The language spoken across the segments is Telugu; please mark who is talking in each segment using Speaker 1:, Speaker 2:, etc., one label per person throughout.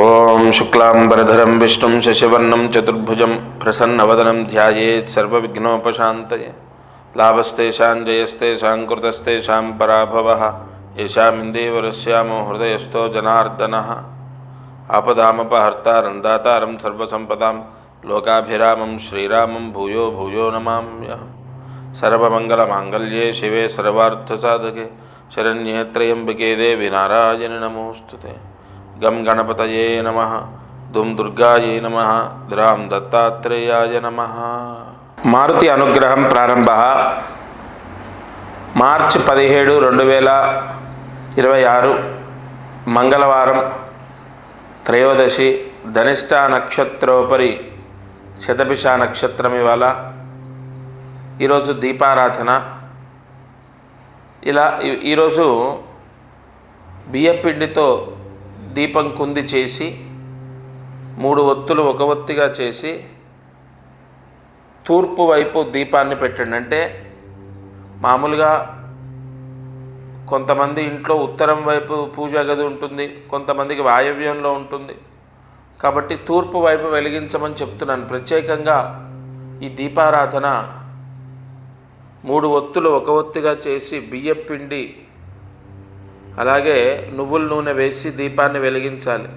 Speaker 1: ఓం శుక్లాంబరధరం విష్ణుం శశివర్ణం చతుర్భుజం ప్రసన్నవదనం ధ్యాయేత్ సర్వవిఘ్నోపశాంతయే. లాభస్తేషాం జయస్తేషాం కృతస్తేషాం పరాభవః ఏషామిందేవరస్యామో హృదయస్థో జనార్దనః. ఆపదామపహర్తారం దాతారం సర్వసంపదాం లోకాభిరామం శ్రీరామం భూయో భూయో నమామ్యహం. సర్వమంగళమాంగళ్యే శివే సర్వార్థసాధకే శరణ్యే త్రయంబకే దేవి నారాయణి నమోస్తుతే. గం గణపతయే నమః, దుం దుర్గాయే నమః, ద్రాం దత్తాత్రేయాయ నమః. మారుతి అనుగ్రహం ప్రారంభ మార్చి 17, 2026 మంగళవారం, త్రయోదశి, ధనిష్ట నక్షత్రోపరి శతభిష నక్షత్రం. ఇవాళ ఈరోజు దీపారాధన. ఈరోజు బియ్యపిండితో దీపం కుంది చేసి 3 ఒత్తులు ఒక ఒత్తిగా చేసి తూర్పు వైపు దీపాన్ని పెట్టండి. అంటే మామూలుగా కొంతమంది ఇంట్లో ఉత్తరం వైపు పూజా గది ఉంటుంది, కొంతమందికి వాయవ్యంలో ఉంటుంది. కాబట్టి తూర్పు వైపు వెలిగించమని చెప్తున్నాను. ప్రత్యేకంగా ఈ దీపారాధన 3 ఒత్తులు ఒక ఒత్తిగా చేసి బియ్యపిండి అలాగే నువ్వుల నూనె వేసి దీపాన్ని వెలిగించాలి.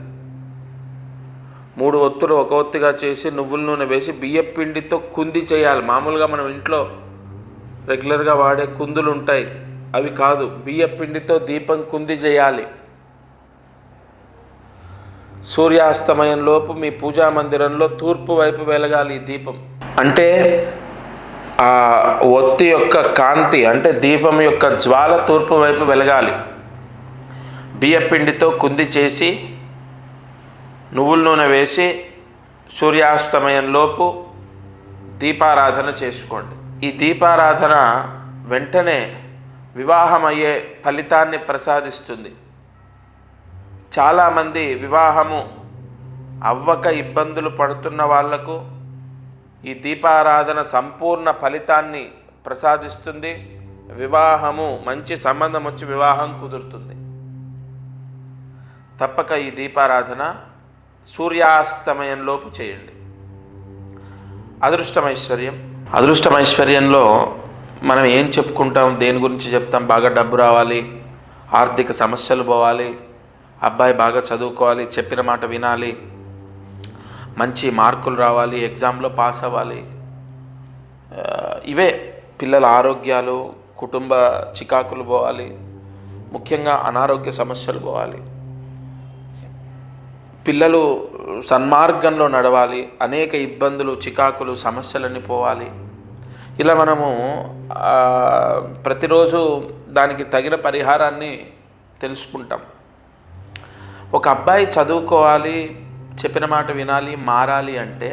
Speaker 1: 3 ఒత్తులు ఒక ఒత్తిగా చేసి నువ్వుల నూనె వేసి బియ్యపిండితో కుంది చేయాలి. మామూలుగా మనం ఇంట్లో రెగ్యులర్గా వాడే కుందులు ఉంటాయి, అవి కాదు. బియ్యపిండితో దీపం కుంది చేయాలి. సూర్యాస్తమయంలోపు మీ పూజా మందిరంలో తూర్పు వైపు వెలగాలి ఈ దీపం. అంటే ఆ ఒత్తి యొక్క కాంతి, అంటే దీపం యొక్క జ్వాల తూర్పు వైపు వెలగాలి. బియ్యపిండితో కుంది చేసి నువ్వుల నూనె వేసి సూర్యాస్తమయంలోపు దీపారాధన చేసుకోండి. ఈ దీపారాధన వెంటనే వివాహం అయ్యే ఫలితాన్ని ప్రసాదిస్తుంది. చాలామంది వివాహము అవ్వక ఇబ్బందులు పడుతున్న వాళ్లకు ఈ దీపారాధన సంపూర్ణ ఫలితాన్ని ప్రసాదిస్తుంది. వివాహము, మంచి సంబంధం వచ్చి వివాహం కుదురుతుంది. తప్పక ఈ దీపారాధన సూర్యాస్తమయంలోపు చేయండి. అదృష్టమైశ్వర్యంలో మనం ఏం చెప్పుకుంటాం, దేని గురించి చెప్తాం? బాగా డబ్బు రావాలి, ఆర్థిక సమస్యలు పోవాలి, అబ్బాయి బాగా చదువుకోవాలి, చెప్పిన మాట వినాలి, మంచి మార్కులు రావాలి, ఎగ్జామ్లో పాస్ అవ్వాలి. ఇవే పిల్లల ఆరోగ్యాలు, కుటుంబ చికాకులు పోవాలి, ముఖ్యంగా అనారోగ్య సమస్యలు పోవాలి, పిల్లలు సన్మార్గంలో నడవాలి, అనేక ఇబ్బందులు, చికాకులు, సమస్యలన్నీ పోవాలి. ఇలా మనము ప్రతిరోజు దానికి తగిన పరిహారాన్ని తెలుసుకుంటాం. ఒక అబ్బాయి చదువుకోవాలి, చెప్పిన మాట వినాలి, మారాలి అంటే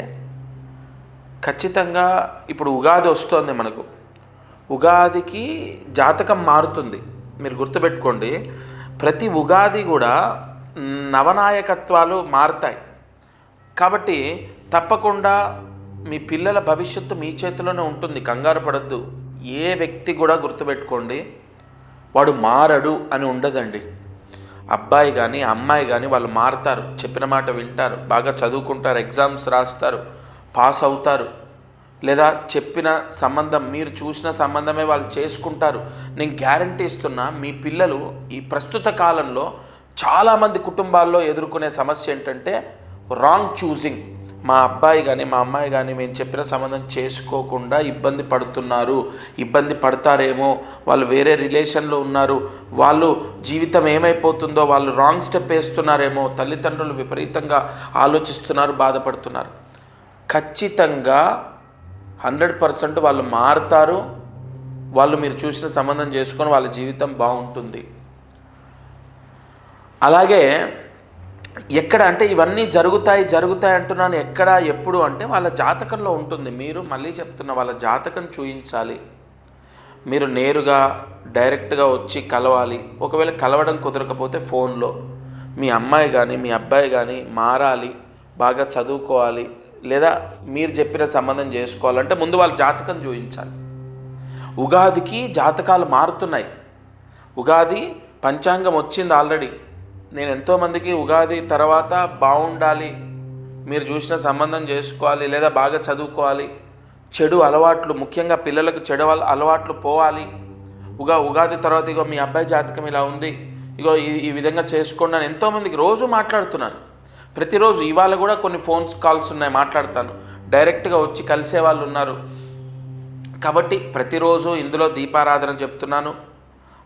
Speaker 1: ఖచ్చితంగా ఇప్పుడు ఉగాది వస్తుంది మనకు. ఉగాదికి జాతకం మారుతుంది. మీరు గుర్తుపెట్టుకోండి, ప్రతి ఉగాది కూడా నవనాయకత్వాలు మారుతాయి. కాబట్టి తప్పకుండా మీ పిల్లల భవిష్యత్తు మీ చేతిలోనే ఉంటుంది. కంగారు పడద్దు. ఏ వ్యక్తి కూడా గుర్తుపెట్టుకోండి, వాడు మారడు అని ఉండదండి. అబ్బాయి కానీ అమ్మాయి కానీ వాళ్ళు మారుతారు, చెప్పిన మాట వింటారు, బాగా చదువుకుంటారు, ఎగ్జామ్స్ రాస్తారు, పాస్ అవుతారు. లేదా చెప్పిన సంబంధం, మీరు చూసిన సంబంధమే వాళ్ళు చేసుకుంటారు. నేను గ్యారంటీ ఇస్తున్నా. మీ పిల్లలు ఈ ప్రస్తుత కాలంలో చాలామంది కుటుంబాల్లో ఎదుర్కొనే సమస్య ఏంటంటే రాంగ్ చూసింగ్. మా అబ్బాయి కానీ మా అమ్మాయి కానీ మేము చెప్పిన సంబంధం చేసుకోకుండా ఇబ్బంది పడుతున్నారు, ఇబ్బంది పడతారేమో, వాళ్ళు వేరే రిలేషన్లో ఉన్నారు, వాళ్ళు జీవితం ఏమైపోతుందో, వాళ్ళు రాంగ్ స్టెప్ వేస్తున్నారేమో, తల్లిదండ్రులు విపరీతంగా ఆలోచిస్తున్నారు, బాధపడుతున్నారు. ఖచ్చితంగా 100% వాళ్ళు మారుతారు. వాళ్ళు మీరు చూసిన సంబంధం చేసుకొని వాళ్ళ జీవితం బాగుంటుంది. అలాగే ఎక్కడ అంటే ఇవన్నీ జరుగుతాయి అంటున్నాను. ఎక్కడ, ఎప్పుడు అంటే వాళ్ళ జాతకంలో ఉంటుంది. మీరు మళ్ళీ చెప్తున్న, వాళ్ళ జాతకం చూయించాలి. మీరు నేరుగా డైరెక్ట్గా వచ్చి కలవాలి. ఒకవేళ కలవడం కుదరకపోతే ఫోన్లో మీ అమ్మాయి కానీ మీ అబ్బాయి కానీ మారాలి, బాగా చదువుకోవాలి, లేదా మీరు చెప్పిన సంబంధం చేసుకోవాలంటే ముందు వాళ్ళ జాతకం చూయించాలి. ఉగాదికి జాతకాలు మారుతున్నాయి. ఉగాది పంచాంగం వచ్చింది ఆల్రెడీ. నేను ఎంతోమందికి ఉగాది తర్వాత బాగుండాలి, మీరు చూసిన సంబంధం చేసుకోవాలి, లేదా బాగా చదువుకోవాలి, చెడు అలవాట్లు ముఖ్యంగా పిల్లలకు చెడు అలవాట్లు పోవాలి, ఉగాది తర్వాత ఇగో మీ అబ్బాయి జాతకం ఇలా ఉంది, ఇగో ఈ విధంగా చేసుకోండి అని ఎంతోమందికి రోజు మాట్లాడుతున్నాను. ప్రతిరోజు ఇవాళ కూడా కొన్ని ఫోన్స్ కాల్స్ ఉన్నాయి, మాట్లాడతాను. డైరెక్ట్గా వచ్చి కలిసే వాళ్ళు ఉన్నారు. కాబట్టి ప్రతిరోజు ఇందులో దీపారాధన చెప్తున్నాను,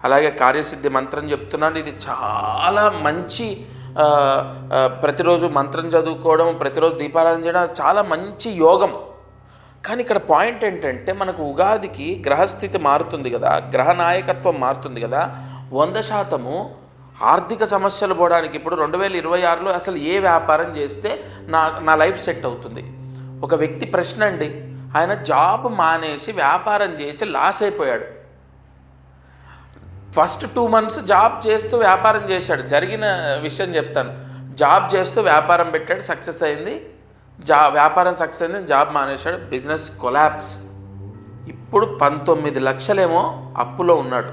Speaker 1: అలాగే కార్యసిద్ధి మంత్రం చెప్తున్నాను. ఇది చాలా మంచి, ప్రతిరోజు మంత్రం చదువుకోవడం, ప్రతిరోజు దీపారాధన చేయడం చాలా మంచి యోగం. కానీ ఇక్కడ పాయింట్ ఏంటంటే మనకు ఉగాదికి గ్రహస్థితి మారుతుంది కదా, గ్రహ నాయకత్వం మారుతుంది కదా. 100% ఆర్థిక సమస్యలు పోవడానికి ఇప్పుడు 2026లో అసలు ఏ వ్యాపారం చేస్తే నా లైఫ్ సెట్ అవుతుంది. ఒక వ్యక్తి ప్రశ్న అండి, ఆయన జాబ్ మానేసి వ్యాపారం చేసి లాస్ అయిపోయాడు. ఫస్ట్ 2 months జాబ్ చేస్తూ వ్యాపారం చేశాడు. జరిగిన విషయం చెప్తాను. జాబ్ చేస్తూ వ్యాపారం పెట్టాడు, సక్సెస్ అయింది. వ్యాపారం సక్సెస్ అయింది, జాబ్ మానేశాడు, బిజినెస్ కొలాప్స్. ఇప్పుడు 19 లక్షలేమో అప్పులో ఉన్నాడు.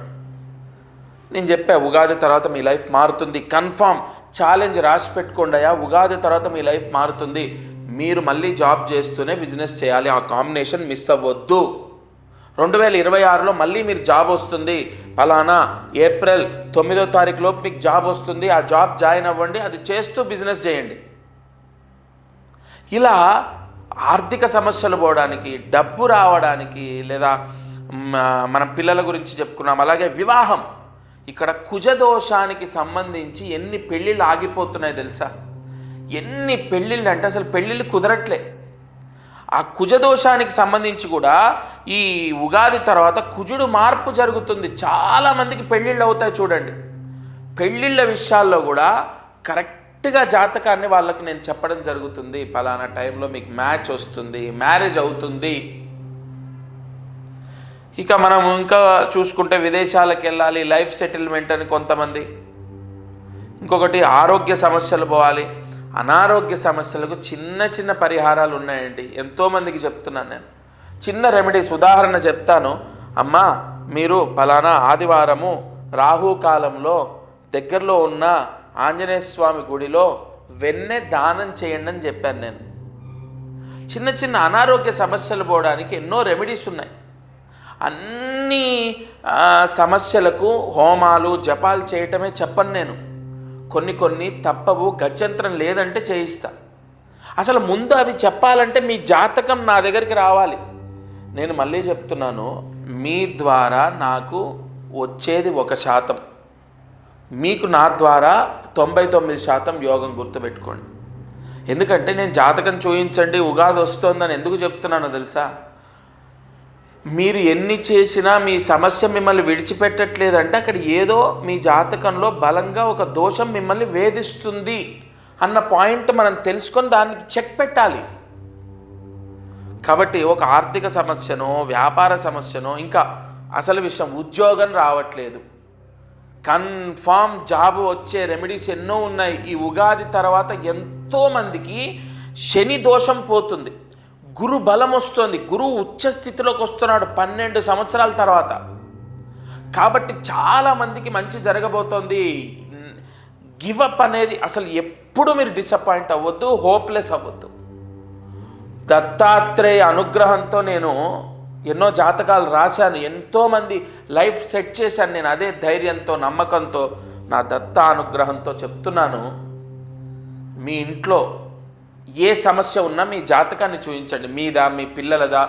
Speaker 1: నేను చెప్పా ఉగాది తర్వాత మీ లైఫ్ మారుతుంది, కన్ఫామ్ ఛాలెంజ్ రాసి పెట్టుకోండి అయ్యా, ఉగాది తర్వాత మీ లైఫ్ మారుతుంది. మీరు మళ్ళీ జాబ్ చేస్తూనే బిజినెస్ చేయాలి, ఆ కాంబినేషన్ మిస్ అవ్వద్దు. 2026లో మళ్ళీ మీరు జాబ్ వస్తుంది, ఫలానా ఏప్రిల్ 9వ తారీఖు లోపు మీకు జాబ్ వస్తుంది, ఆ జాబ్ జాయిన్ అవ్వండి, అది చేస్తూ బిజినెస్ చేయండి. ఇలా ఆర్థిక సమస్యలు పోవడానికి, డబ్బు రావడానికి, లేదా మన పిల్లల గురించి చెప్పుకున్నాం. అలాగే వివాహం, ఇక్కడ కుజదోషానికి సంబంధించి ఎన్ని పెళ్ళిళ్ళు ఆగిపోతున్నాయి తెలుసా? ఎన్ని పెళ్ళిళ్ళు అంటే అసలు పెళ్ళిళ్ళు కుదరట్లే. ఆ కుజదోషానికి సంబంధించి కూడా ఈ ఉగాది తర్వాత కుజుడు మార్పు జరుగుతుంది. చాలామందికి పెళ్ళిళ్ళు అవుతాయి చూడండి. పెళ్ళిళ్ళ విషయాల్లో కూడా కరెక్ట్గా జాతకాన్ని వాళ్ళకి నేను చెప్పడం జరుగుతుంది. పలానా టైంలో మీకు మ్యాచ్ వస్తుంది, మ్యారేజ్ అవుతుంది. ఇక మనం ఇంకా చూసుకుంటే విదేశాలకు వెళ్ళాలి, లైఫ్ సెటిల్మెంట్ అని కొంతమంది. ఇంకొకటి ఆరోగ్య సమస్యలు పోవాలి. అనారోగ్య సమస్యలకు చిన్న చిన్న పరిహారాలు ఉన్నాయండి, ఎంతోమందికి చెప్తున్నాను నేను. చిన్న రెమెడీస్, ఉదాహరణ చెప్తాను. అమ్మా, మీరు ఫలానా ఆదివారము రాహుకాలంలో దగ్గరలో ఉన్న ఆంజనేయ స్వామి గుడిలో వెన్నె దానం చేయండి అని చెప్పాను నేను. చిన్న చిన్న అనారోగ్య సమస్యలు పోవడానికి ఎన్నో రెమెడీస్ ఉన్నాయి. అన్ని సమస్యలకు హోమాలు జపాలు చేయటమే చెప్పను నేను. కొన్ని తప్పవు, గత్యంతరం లేదంటే చేయిస్తా. అసలు ముందు అవి చెప్పాలంటే మీ జాతకం నా దగ్గరికి రావాలి. నేను మళ్ళీ చెప్తున్నాను, మీ ద్వారా నాకు వచ్చేది 1%, మీకు నా ద్వారా 99% యోగం. గుర్తుపెట్టుకోండి. ఎందుకంటే నేను జాతకం చూయించండి ఉగాది వస్తుందని ఎందుకు చెప్తున్నానో తెలుసా? మీరు ఎన్ని చేసినా మీ సమస్య మిమ్మల్ని విడిచిపెట్టట్లేదంటే అక్కడ ఏదో మీ జాతకంలో బలంగా ఒక దోషం మిమ్మల్ని వేధిస్తుంది అన్న పాయింట్ మనం తెలుసుకొని దానికి చెక్ పెట్టాలి. కాబట్టి ఒక ఆర్థిక సమస్యనో, వ్యాపార సమస్యనో, ఇంకా అసలు విషయం ఉద్యోగం రావట్లేదు, కన్ఫామ్ జాబ్ వచ్చే రెమెడీస్ ఎన్నో ఉన్నాయి. ఈ ఉగాది తర్వాత ఎంతోమందికి శని దోషం పోతుంది, గురు బలం వస్తుంది, గురువు ఉచ్చ స్థితిలోకి వస్తున్నాడు 12 సంవత్సరాల తర్వాత. కాబట్టి చాలామందికి మంచి జరగబోతోంది. గివప్ అనేది అసలు ఎప్పుడు మీరు డిసప్పాయింట్ అవ్వద్దు, హోప్లెస్ అవ్వద్దు. దత్తాత్రేయ అనుగ్రహంతో నేను ఎన్నో జాతకాలు రాశాను, ఎంతోమంది లైఫ్ సెట్ చేశాను నేను. అదే ధైర్యంతో, నమ్మకంతో, నా దత్తా అనుగ్రహంతో చెప్తున్నాను. మీ ఇంట్లో ఏ సమస్య ఉన్నా మీ జాతకాన్ని చూపించండి. మీదా, మీ పిల్లలదా,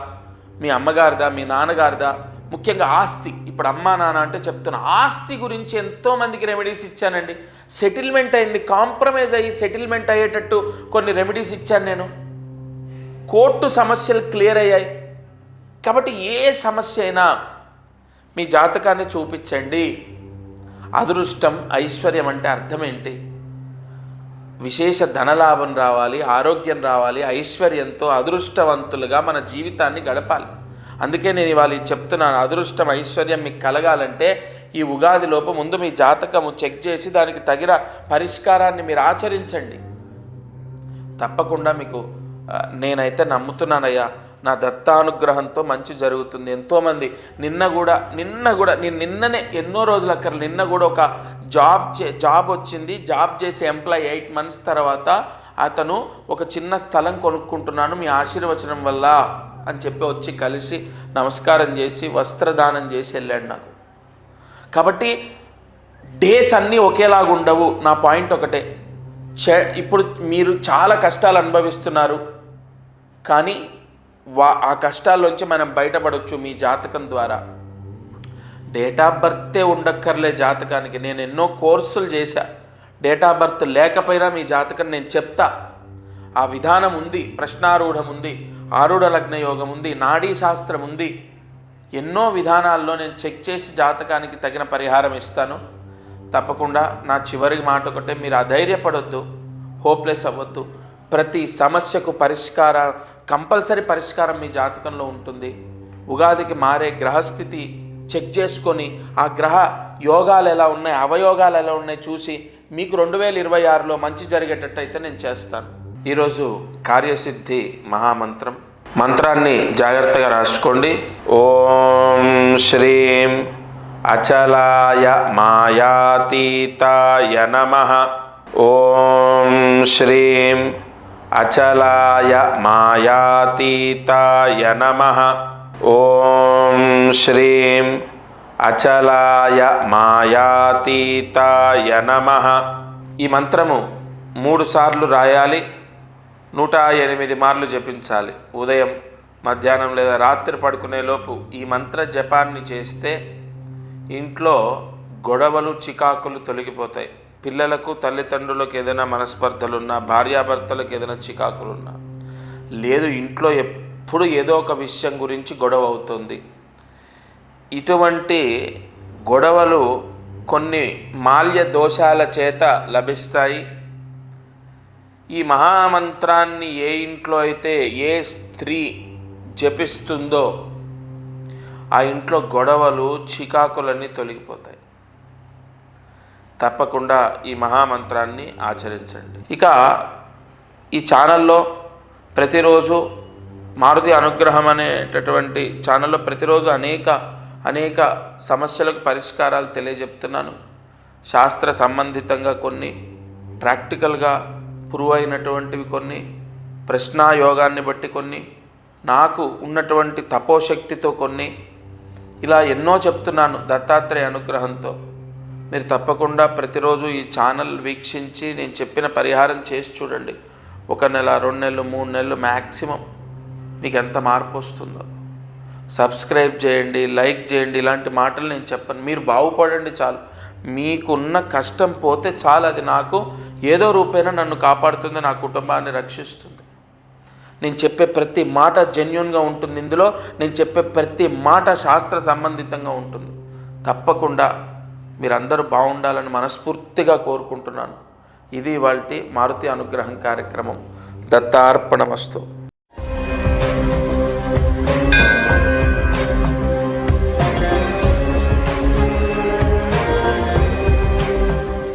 Speaker 1: మీ అమ్మగారిదా, మీ నాన్నగారిదా, ముఖ్యంగా ఆస్తి. ఇప్పుడు అమ్మా నాన్న అంటే చెప్తున్నా, ఆస్తి గురించి ఎంతోమందికి రెమెడీస్ ఇచ్చానండి. సెటిల్మెంట్ అయింది, కాంప్రమైజ్ అయ్యి సెటిల్మెంట్ అయ్యేటట్టు కొన్ని రెమెడీస్ ఇచ్చాను నేను. కోర్టు సమస్యలు క్లియర్ అయ్యాయి. కాబట్టి ఏ సమస్య అయినా మీ జాతకాన్ని చూపించండి. అదృష్టం, ఐశ్వర్యం అంటే అర్థం ఏంటి? విశేష ధనలాభం రావాలి, ఆరోగ్యం రావాలి, ఐశ్వర్యంతో అదృష్టవంతులుగా మన జీవితాన్ని గడపాలి. అందుకే నేను ఇవాళ చెప్తున్నాను, అదృష్టం ఐశ్వర్యం మీకు కలగాలంటే ఈ ఉగాది లోపు ముందు మీ జాతకము చెక్ చేసి దానికి తగిన పరిష్కారాన్ని మీరు ఆచరించండి. తప్పకుండా మీకు నేనైతే నమ్ముతున్నానయ్యా, నా దత్తానుగ్రహంతో మంచి జరుగుతుంది. ఎంతోమంది నిన్న కూడా నేను నిన్ననే ఎన్నో రోజులు నిన్న కూడా ఒక జాబ్ వచ్చింది. జాబ్ చేసే ఎంప్లాయీ 8 months తర్వాత అతను ఒక చిన్న స్థలం కొనుక్కుంటున్నాను మీ ఆశీర్వచనం వల్ల అని చెప్పి వచ్చి కలిసి నమస్కారం చేసి వస్త్రదానం చేసి వెళ్ళాడు నాకు. కాబట్టి డేస్ అన్నీ ఒకేలాగా ఉండవు. నా పాయింట్ ఒకటే, ఇప్పుడు మీరు చాలా కష్టాలు అనుభవిస్తున్నారు, కానీ ఆ కష్టాల్లోంచి మనం బయటపడవచ్చు మీ జాతకం ద్వారా. డేట్ ఆఫ్ బర్తే ఉండక్కర్లే జాతకానికి. నేను ఎన్నో కోర్సులు చేశా. డేట్ ఆఫ్ బర్త్ లేకపోయినా మీ జాతకం నేను చెప్తా. ఆ విధానం ఉంది, ప్రశ్నారూఢం ఉంది, ఆరూఢ లగ్న యోగం ఉంది, నాడీ శాస్త్రం ఉంది. ఎన్నో విధానాల్లో నేను చెక్ చేసి జాతకానికి తగిన పరిహారం ఇస్తాను. తప్పకుండా నా చివరి మాట ఒకటే, మీరు అధైర్యపడొద్దు, హోప్లెస్ అవ్వద్దు. ప్రతి సమస్యకు కంపల్సరీ పరిష్కారం మీ జాతకంలో ఉంటుంది. ఉగాదికి మారే గ్రహస్థితి చెక్ చేసుకొని ఆ గ్రహ యోగాలు ఎలా ఉన్నాయి, అవయోగాలు ఎలా ఉన్నాయి చూసి మీకు 2026లో మంచి జరిగేటట్టయితే నేను చేస్తాను. ఈరోజు కార్యసిద్ధి మహామంత్రం. మంత్రాన్ని జాగ్రత్తగా రాసుకోండి. ఓం శ్రీం అచలాయ మాయాతీతాయ నమః. ఓం శ్రీం అచలాయ మాయాతీతాయ నమః. ఓం శ్రీం అచలాయ మాయాతీతాయ నమః. ఈ మంత్రము 3 సార్లు రాయాలి, 108 మార్లు జపించాలి. ఉదయం, మధ్యాహ్నం లేదా రాత్రి పడుకునే లోపు ఈ మంత్ర జపాన్ని చేస్తే ఇంట్లో గొడవలు చికాకులు తొలగిపోతాయి. పిల్లలకు తల్లిదండ్రులకు ఏదైనా మనస్పర్ధలున్నా, భార్యాభర్తలకు ఏదైనా చికాకులున్నా, లేదు ఇంట్లో ఎప్పుడు ఏదో ఒక విషయం గురించి గొడవ అవుతుంది. ఇటువంటి గొడవలు కొన్ని మాల్య దోషాల చేత లభిస్తాయి. ఈ మహామంత్రాన్ని ఏ ఇంట్లో అయితే ఏ స్త్రీ జపిస్తుందో ఆ ఇంట్లో గొడవలు చికాకులన్నీ తొలగిపోతాయి. తప్పకుండా ఈ మహామంత్రాన్ని ఆచరించండి. ఇక ఈ ఛానల్లో ప్రతిరోజు మారుతి అనుగ్రహం అనేటటువంటి ఛానల్లో ప్రతిరోజు అనేక సమస్యలకు పరిష్కారాలు తెలియజెప్తున్నాను. శాస్త్ర సంబంధితంగా కొన్ని, ప్రాక్టికల్గా ప్రూవ్ అయినటువంటివి కొన్ని, ప్రశ్నాయోగాన్ని బట్టి కొన్ని, నాకు ఉన్నటువంటి తపోశక్తితో కొన్ని, ఇలా ఎన్నో చెప్తున్నాను దత్తాత్రేయ అనుగ్రహంతో. మీరు తప్పకుండా ప్రతిరోజు ఈ ఛానల్ వీక్షించి నేను చెప్పిన పరిహారం చేసి చూడండి. 1 నెల, 2 నెలలు, 3 నెలలు మ్యాక్సిమం మీకు ఎంత మార్పు వస్తుందో. సబ్స్క్రైబ్ చేయండి, లైక్ చేయండి. ఇలాంటి మాటలు నేను చెప్పను. మీరు బాగుపడండి చాలు. మీకున్న కష్టం పోతే చాలు. అది నాకు ఏదో రూపేణా నన్ను కాపాడుతుంది, నా కుటుంబాన్ని రక్షిస్తుంది. నేను చెప్పే ప్రతి మాట జెన్యూన్గా ఉంటుంది. ఇందులో నేను చెప్పే ప్రతి మాట శాస్త్ర సంబంధితంగా ఉంటుంది. తప్పకుండా మీరందరూ బాగుండాలని మనస్ఫూర్తిగా కోరుకుంటున్నాను. ఇది ఇవాల్టి మారుతి అనుగ్రహం కార్యక్రమం. దత్తార్పణమస్తు.